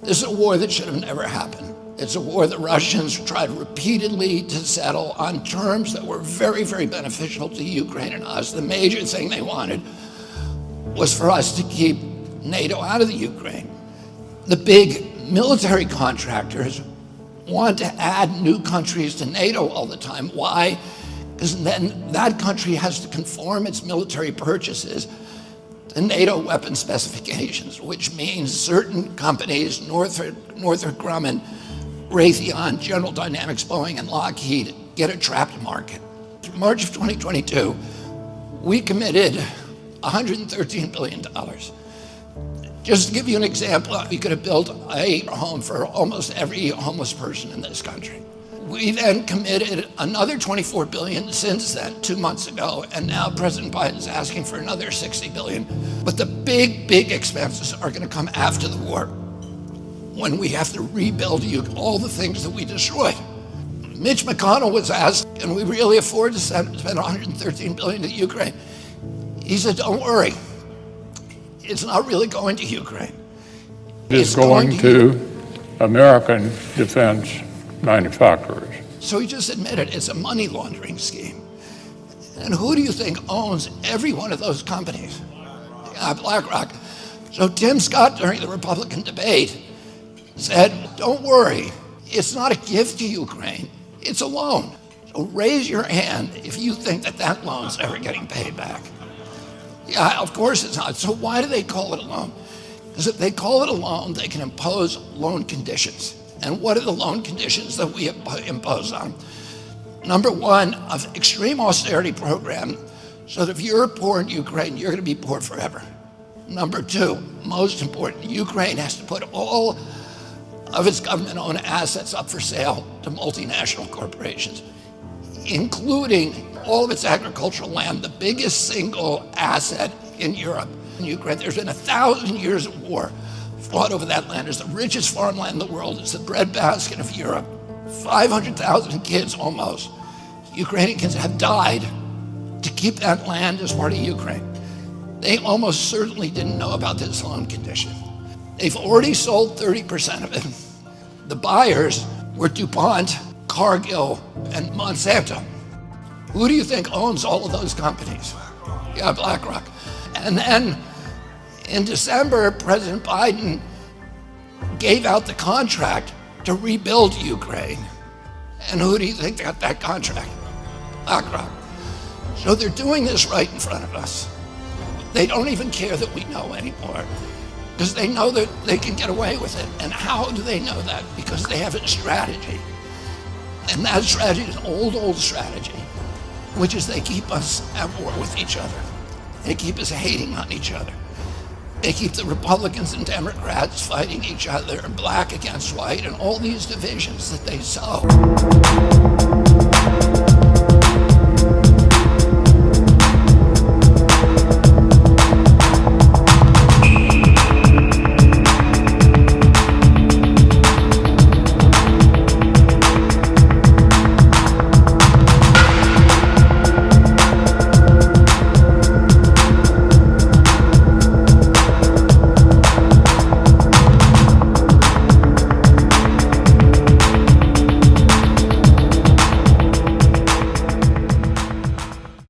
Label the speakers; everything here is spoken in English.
Speaker 1: This is a war that should have never happened. It's a war the Russians tried repeatedly to settle on terms that were very, very beneficial to Ukraine and us. The major thing they wanted was for us to keep NATO out of the Ukraine. The big military contractors want to add new countries to NATO all the time. Why? Because then that country has to conform its military purchases to NATO weapon specifications, which means certain companies, Northrop Grumman, Raytheon, General Dynamics, Boeing, and Lockheed, get a trapped market. In March of 2022, we committed $113 billion. Just to give you an example, we could have built a home for almost every homeless person in this country. We then committed another $24 billion since then, 2 months ago, and now President Biden's asking for another $60 billion. But the big, big expenses are going to come after the war, when we have to rebuild all the things that we destroyed. Mitch McConnell was asked, can we really afford to spend $113 billion to Ukraine? He said, don't worry. It's not really going to Ukraine.
Speaker 2: It's going to American defense manufacturers.
Speaker 1: So he just admitted it's a money laundering scheme. And who do you think owns every one of those companies? BlackRock. So Tim Scott, during the Republican debate, said, don't worry, it's not a gift to Ukraine, it's a loan. So raise your hand if you think that that loan's ever getting paid back. Yeah, of course it's not. So why do they call it a loan? Because if they call it a loan, they can impose loan conditions. And what are the loan conditions that we impose on? Number one, an extreme austerity program, so that if you're poor in Ukraine, you're going to be poor forever. Number two, most important, Ukraine has to put all of its government-owned assets up for sale to multinational corporations, including all of its agricultural land, the biggest single asset in Europe. In Ukraine, there's been 1,000 years of war fought over that land. It's the richest farmland in the world. It's the breadbasket of Europe. 500,000 kids almost, Ukrainian kids, have died to keep that land as part of Ukraine. They almost certainly didn't know about this loan condition. They've already sold 30% of it. The buyers were DuPont, Cargill, and Monsanto. Who do you think owns all of those companies? Yeah, BlackRock. And then in December, President Biden gave out the contract to rebuild Ukraine. And who do you think got that contract? BlackRock. So they're doing this right in front of us. They don't even care that we know anymore, because they know that they can get away with it. And how do they know that? Because they have a strategy. And that strategy is an old strategy, which is they keep us at war with each other. They keep us hating on each other. They keep the Republicans and Democrats fighting each other, and black against white, and all these divisions that they sow.